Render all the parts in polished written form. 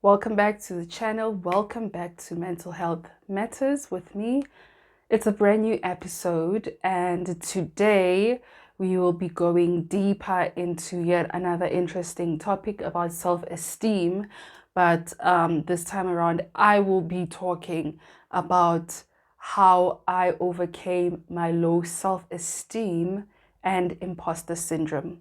Welcome back to the channel. Welcome back to Mental Health Matters with me. It's a brand new episode, and today we will be going deeper into yet another interesting topic about self-esteem. But this time around, I will be talking about how I overcame my low self-esteem and imposter syndrome.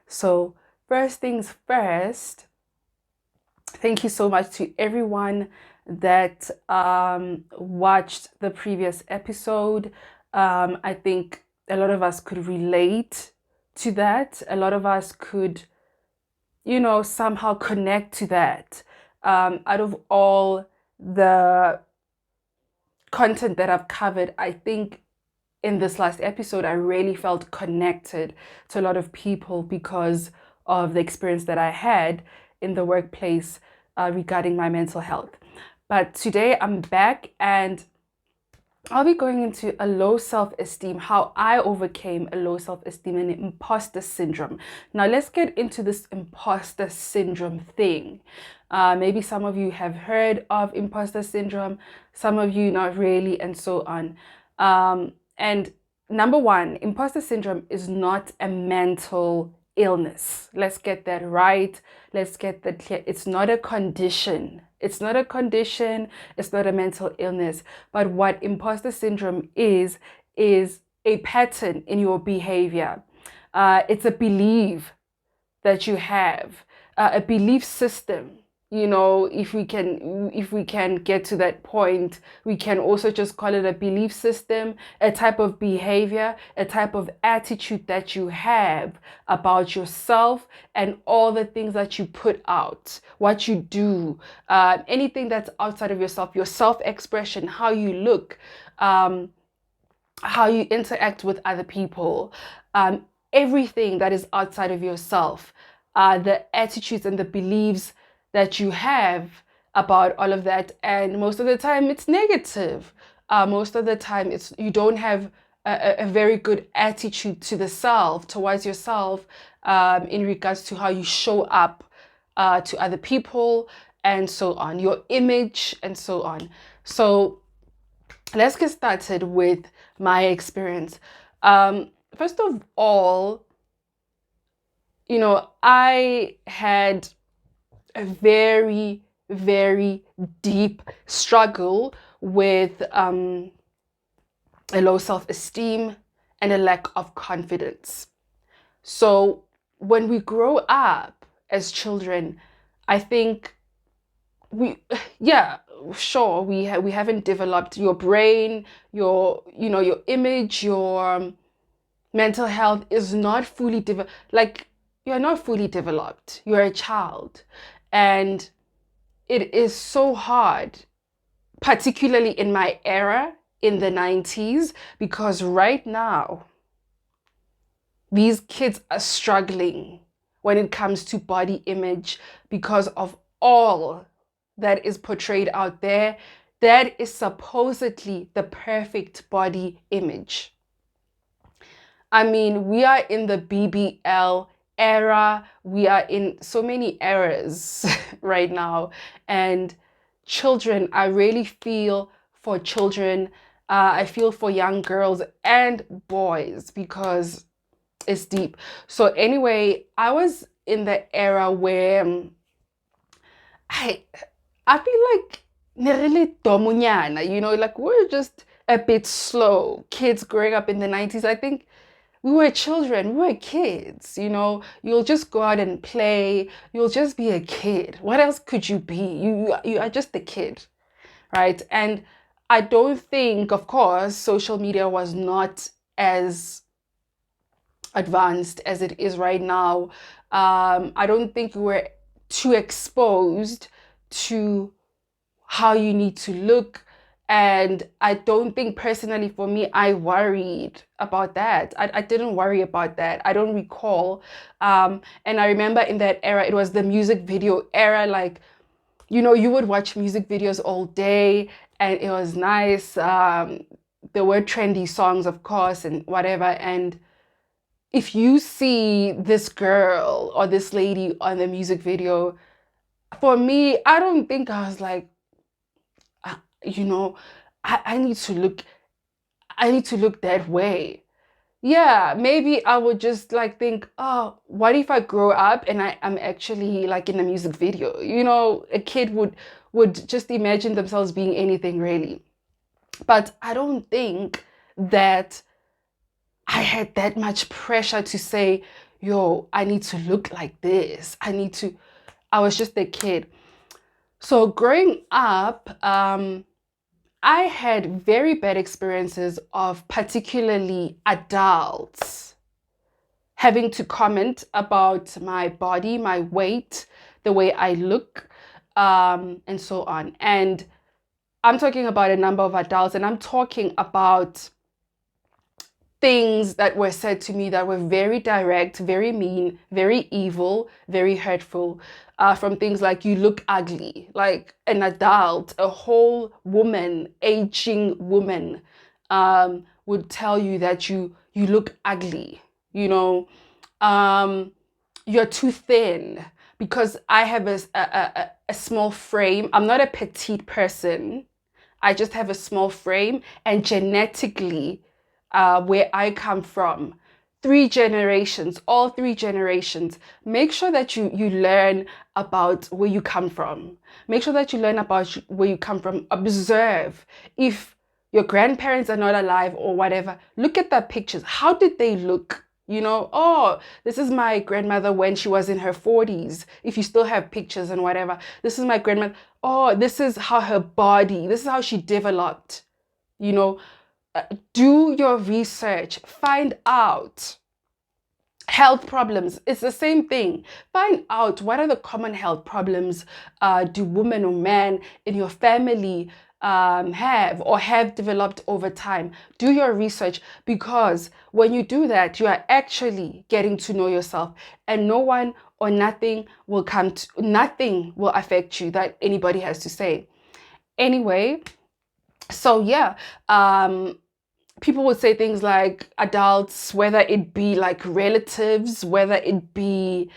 So, first things first, thank you so much to everyone that watched the previous episode. I think a lot of us could relate to that. A lot of us could, somehow connect to that. Out of all the content that I've covered, I think in this last episode, I really felt connected to a lot of people because of the experience that I had in the workplace regarding my mental health. But today I'm back and I'll be going into a low self-esteem, how I overcame a low self-esteem and imposter syndrome. Now let's get into this imposter syndrome thing. Maybe some of you have heard of imposter syndrome, some of you not really, and so on. And number one, imposter syndrome is not a mental illness. Let's get that right. Let's get that clear. It's not a condition. It's not a condition. It's not a mental illness. But what imposter syndrome is a pattern in your behavior. It's a belief that you have, a belief system. If we can get to that point, we can also just call it a belief system, a type of behavior, a type of attitude that you have about yourself and all the things that you put out, what you do, anything that's outside of yourself, your self-expression, how you look, how you interact with other people, everything that is outside of yourself, the attitudes and the beliefs that you have about all of that. And most of the time it's negative. Most of the time you don't have a very good attitude to the self, towards yourself, in regards to how you show up to other people and so on, your image and so on. So let's get started with my experience. First of all, I had a very, very deep struggle with a low self-esteem and a lack of confidence. So when we grow up as children, I think we haven't developed your brain, your image, your mental health is not fully developed. Like, you're not fully developed. You're a child. And it is so hard, particularly in my era in the 90s, because right now, these kids are struggling when it comes to body image because of all that is portrayed out there that is supposedly the perfect body image. I mean, we are in the BBL era. We are in so many eras right now, and children, I really feel for children. I feel for young girls and boys because it's deep. So anyway, I was in the era where I feel like nerele domunyana, like we're just a bit slow. Kids growing up in the 90s, I think we were children, we were kids, you'll just go out and play, you'll just be a kid. What else could you be? You are just a kid, right? And I don't think, of course, social media was not as advanced as it is right now. I don't think we were too exposed to how you need to look. And I don't think personally for me, I worried about that. I didn't worry about that. I don't recall. And I remember in that era, it was the music video era. Like, you would watch music videos all day and it was nice. There were trendy songs, of course, and whatever. And if you see this girl or this lady on the music video, For me, I don't think I was like, you know, I need to look, I need to look that way. Yeah, maybe I would just like think, oh, what if I grow up and I'm actually like in a music video? A kid would just imagine themselves being anything really. But I don't think that I had that much pressure to say, yo, I need to look like this. I was just a kid. So growing up, I had very bad experiences of particularly adults having to comment about my body, my weight, the way I look, and so on. And I'm talking about a number of adults, and I'm talking about things that were said to me that were very direct, very mean, very evil, very hurtful. From things like, you look ugly, like an adult, a whole woman, aging woman, would tell you that you look ugly, you know, um, you're too thin, because I have a small frame. I'm not a petite person. I just have a small frame, and genetically, where I come from, all 3 generations, make sure that you learn about where you come from. Make sure that you learn about where you come from. Observe. If your grandparents are not alive or whatever, look at their pictures. How did they look? Oh, this is my grandmother when she was in her 40s. If you still have pictures and whatever, this is my grandmother. Oh, this is how her body, this is how she developed. You know, do your research, find out health problems. It's the same thing. Find out, what are the common health problems do women or men in your family have or have developed over time. Do your research, because when you do that, you are actually getting to know yourself, and no one or nothing nothing will affect you that anybody has to say. Anyway, so yeah, people would say things like adults, whether it be like relatives, whether it be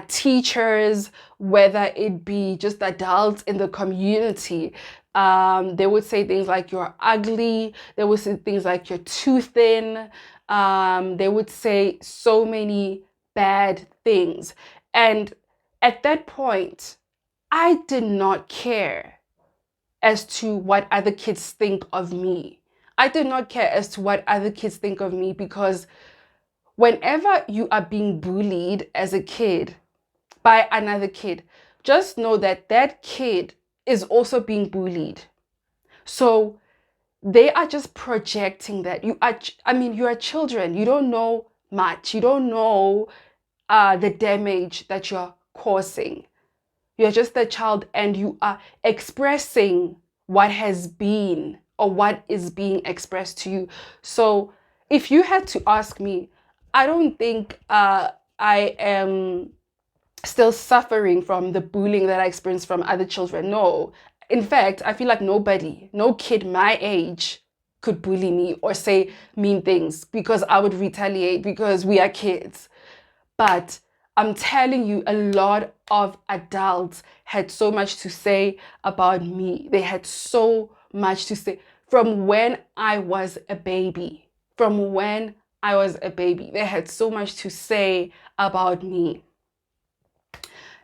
teachers, whether it be just adults in the community. They would say things like, you're ugly. They would say things like, you're too thin. They would say so many bad things. And at that point, I did not care as to what other kids think of me. I did not care as to what other kids think of me, because whenever you are being bullied as a kid by another kid, just know that that kid is also being bullied. So they are just projecting that you are children. You don't know much. You don't know the damage that you're causing. You're just a child, and you are expressing what has been or what is being expressed to you. So if you had to ask me, I don't think I am still suffering from the bullying that I experienced from other children. No. In fact, I feel like no kid my age could bully me or say mean things, because I would retaliate, because we are kids. But I'm telling you, a lot of adults had so much to say about me. They had so much to say from when I was a baby. From when I was a baby, they had so much to say about me.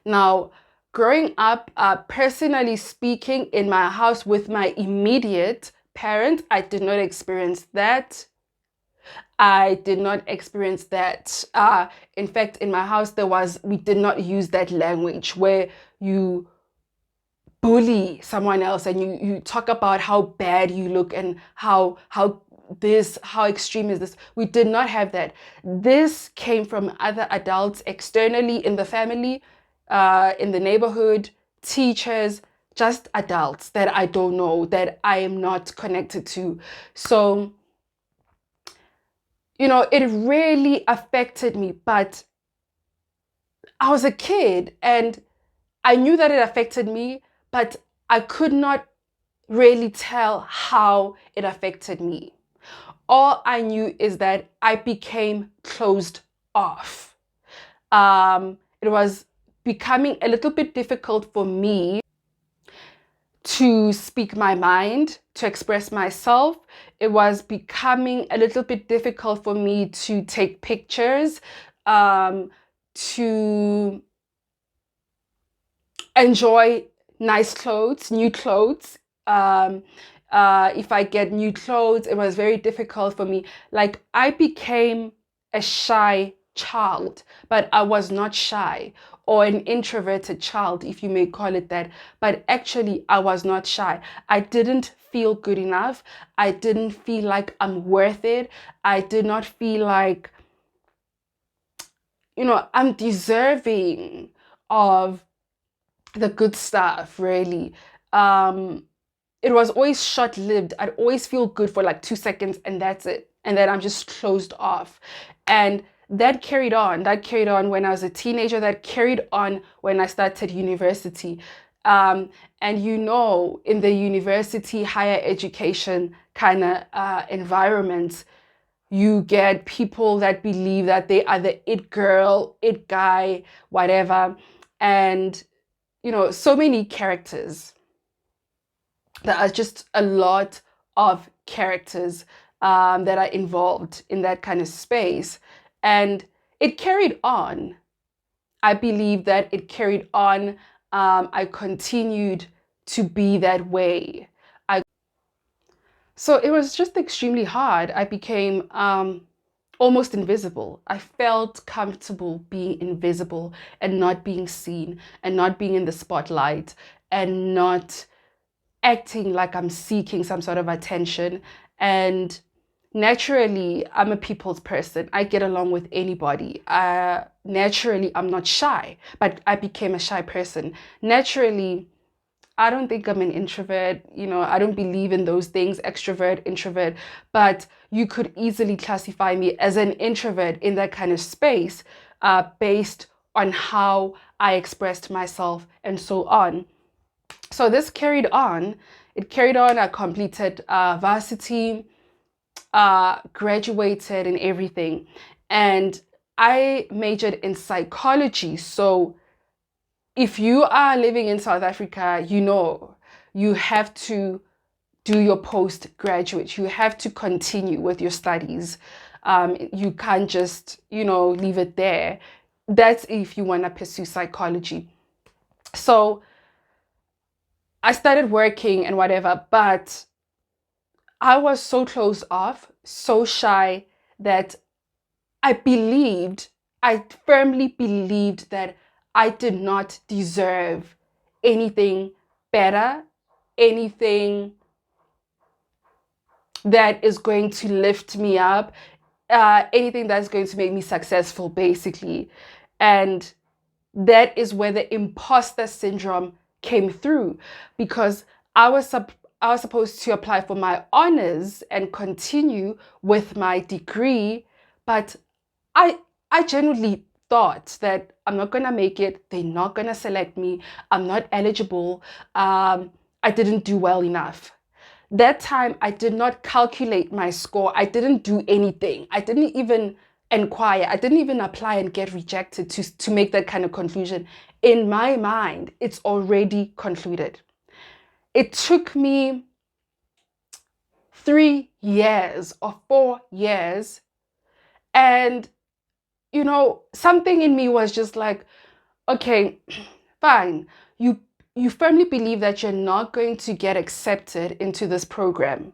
Now, growing up, personally speaking, in my house with my immediate parent, I did not experience that. I did not experience that. In fact, in my house, we did not use that language where you bully someone else and you talk about how bad you look and how extreme is this. We did not have that. This came from other adults externally in the family, in the neighborhood, teachers, just adults that I don't know, that I am not connected to. So it really affected me, but I was a kid and I knew that it affected me, but I could not really tell how it affected me. All I knew is that I became closed off. It was becoming a little bit difficult for me to speak my mind, to express myself. It was becoming a little bit difficult for me to take pictures, to enjoy nice clothes, new clothes. Um, if I get new clothes, it was very difficult for me. Like, I became a shy child, but I was not shy, or an introverted child, if you may call it that. But actually, I was not shy. I didn't feel good enough. I didn't feel like I'm worth it. I did not feel like, I'm deserving of the good stuff, really. Um, it was always short-lived. I'd always feel good for like 2 seconds and that's it. And then I'm just closed off. And that carried on. That carried on when I was a teenager. That carried on when I started university. And in the university, higher education kind of environments, you get people that believe that they are the it girl, it guy, whatever. And so many characters. There are just a lot of characters that are involved in that kind of space. And it carried on. I believe that it carried on. I continued to be that way. So it was just extremely hard. I became almost invisible. I felt comfortable being invisible and not being seen and not being in the spotlight and not acting like I'm seeking some sort of attention. And naturally, I'm a people's person. I get along with anybody. Naturally, I'm not shy, but I became a shy person. Naturally, I don't think I'm an introvert. I don't believe in those things, extrovert, introvert, but you could easily classify me as an introvert in that kind of space, based on how I expressed myself and so on. So this carried on. It carried on. I completed varsity, graduated and everything. And I majored in psychology. So if you are living in South Africa, you have to do your postgraduate. You have to continue with your studies. You can't just, leave it there. That's if you want to pursue psychology. So I started working and whatever, but I was so closed off, so shy that I firmly believed that I did not deserve anything better, anything that is going to lift me up, anything that's going to make me successful, basically. And that is where the imposter syndrome came through, because I was supposed to apply for my honors and continue with my degree, but I genuinely thought that I'm not gonna make it. They're not gonna select me. I'm not eligible. I didn't do well enough. That time, I did not calculate my score. I didn't do anything. I didn't even inquire. I didn't even apply and get rejected to make that kind of conclusion. In my mind, it's already concluded. It took me 3 years or 4 years. And, something in me was just like, okay, fine. You firmly believe that you're not going to get accepted into this program.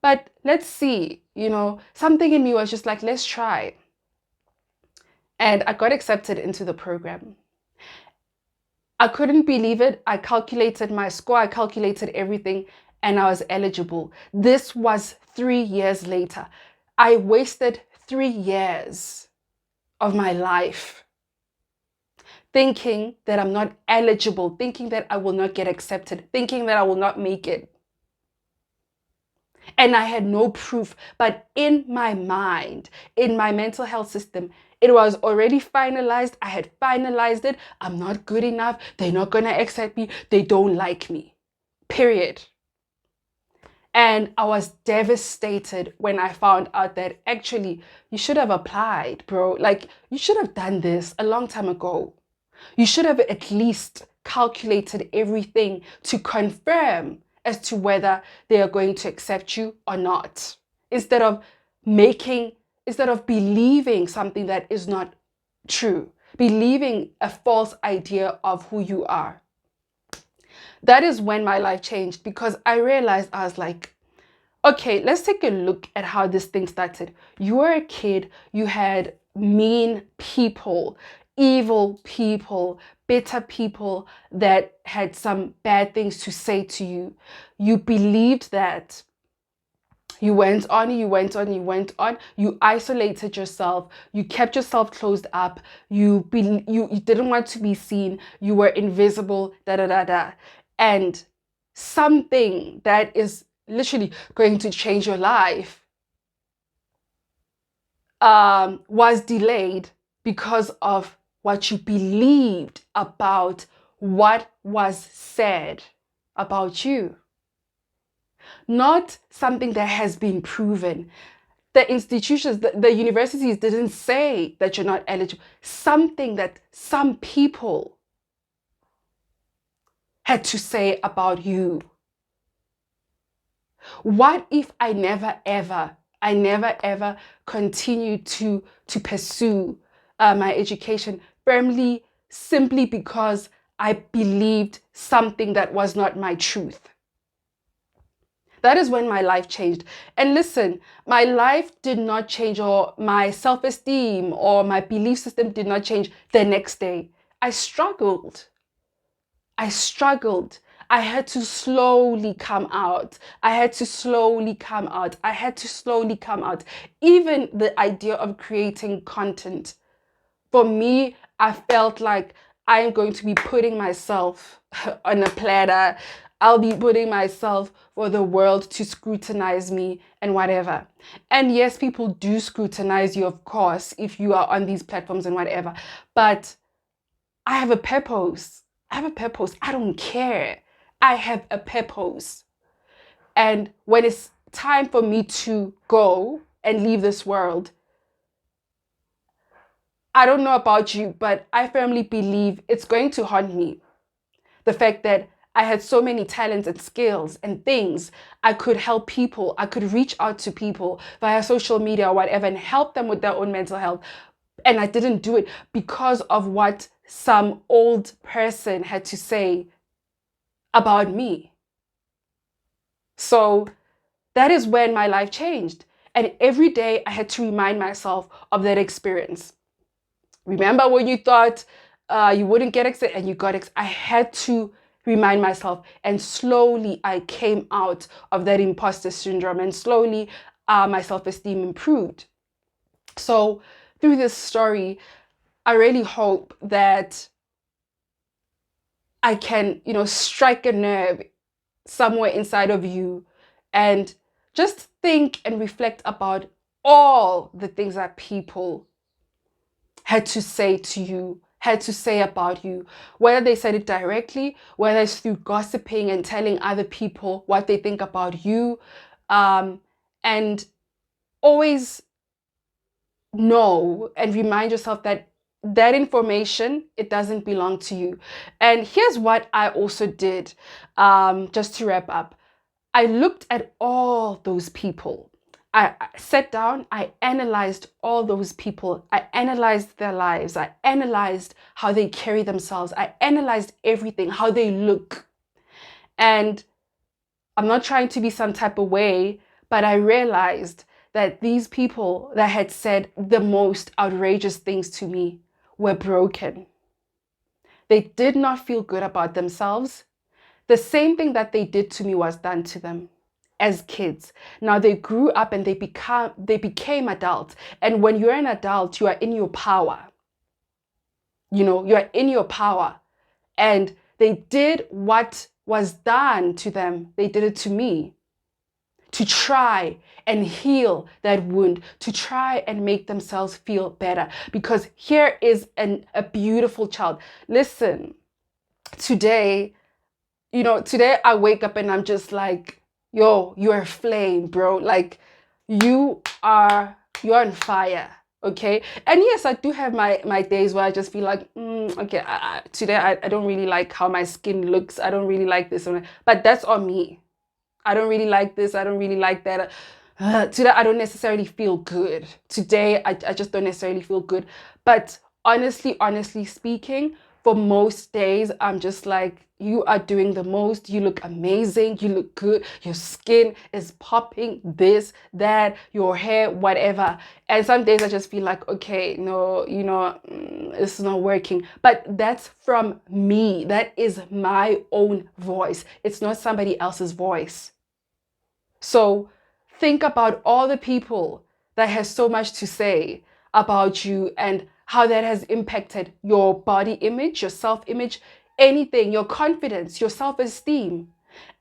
But let's see, something in me was just like, let's try. And I got accepted into the program. I couldn't believe it. I calculated my score, I calculated everything, and I was eligible. This was 3 years later. I wasted 3 years of my life thinking that I'm not eligible, thinking that I will not get accepted, thinking that I will not make it. And I had no proof, but in my mind, in my mental health system, it was already finalized. I had finalized it. I'm not good enough. They're not going to accept me. They don't like me. Period. And I was devastated when I found out that actually you should have applied, bro. Like, you should have done this a long time ago. You should have at least calculated everything to confirm as to whether they are going to accept you or not. Instead of believing something that is not true, believing a false idea of who you are. That is when my life changed, because I realized, I was like, okay, let's take a look at how this thing started. You were a kid, you had mean people, evil people, bitter people that had some bad things to say to you. You believed that. You went on, you went on, you went on. You isolated yourself. You kept yourself closed up. You didn't want to be seen. You were invisible, da da da da. And something that is literally going to change your life was delayed because of what you believed about what was said about you. Not something that has been proven. The institutions, the universities didn't say that you're not eligible. Something that some people had to say about you. What if I never ever continued to pursue my education firmly, simply because I believed something that was not my truth? That is when my life changed. And listen, my life did not change, or my self-esteem or my belief system did not change the next day. I struggled. I struggled. I had to slowly come out. I had to slowly come out. I had to slowly come out. Even the idea of creating content, for me, I felt like I'm going to be putting myself on a platter. I'll be putting myself for the world to scrutinize me and whatever. And yes, people do scrutinize you, of course, if you are on these platforms and whatever. But I have a purpose. I have a purpose. I don't care. I have a purpose. And when it's time for me to go and leave this world, I don't know about you, but I firmly believe it's going to haunt me. The fact that I had so many talents and skills and things. I could help people. I could reach out to people via social media or whatever and help them with their own mental health. And I didn't do it because of what some old person had to say about me. So that is when my life changed. And every day I had to remind myself of that experience. Remember when you thought you wouldn't get accepted and you got accepted? I had to remind myself, and slowly I came out of that imposter syndrome, and slowly my self-esteem improved. So through this story, I really hope that I can, strike a nerve somewhere inside of you, and just think and reflect about all the things that people had to say to you, had to say about you, whether they said it directly, whether it's through gossiping and telling other people what they think about you. And always know and remind yourself that that information, it doesn't belong to you. And here's what I also did, just to wrap up. I looked at all those people. I sat down, I analyzed all those people. I analyzed their lives. I analyzed how they carry themselves. I analyzed everything, how they look. And I'm not trying to be some type of way, but I realized that these people that had said the most outrageous things to me were broken. They did not feel good about themselves. The same thing that they did to me was done to them as kids. Now they grew up and they became adults. And when you're an adult, you are in your power. You're in your power. And they did what was done to them. They did it to me, to try and heal that wound, to try and make themselves feel better. Because here is a beautiful child. Listen, today I wake up and I'm just like, yo, you're a flame, bro. Like, you're on fire. Okay. And yes, I do have my days where I just feel like, okay, today I don't really like how my skin looks. I don't really like this. But that's on me. I don't really like this. I don't really like that. Today, I don't necessarily feel good. Today, I just don't necessarily feel good. But honestly speaking, for most days, I'm just like, you are doing the most. You look amazing. You look good. Your skin is popping, this, that, your hair, whatever. And some days I just feel like, okay, no, this is not working. But that's from me. That is my own voice. It's not somebody else's voice. So think about all the people that has so much to say about you and how that has impacted your body image, your self-image, anything, your confidence, your self-esteem.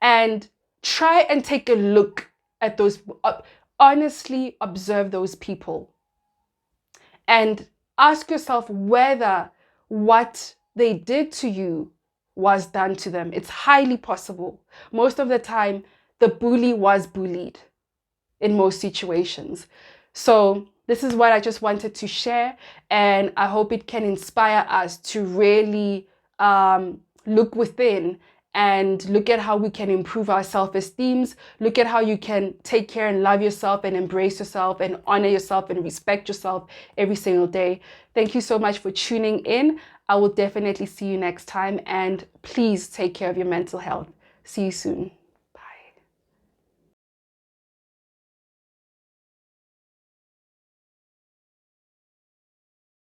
And try and take a look at those, honestly observe those people and ask yourself whether what they did to you was done to them. It's highly possible. Most of the time, the bully was bullied in most situations. So this is what I just wanted to share, and I hope it can inspire us to really look within and look at how we can improve our self-esteems, look at how you can take care and love yourself and embrace yourself and honor yourself and respect yourself every single day. Thank you so much for tuning in. I will definitely see you next time, and please take care of your mental health. See you soon.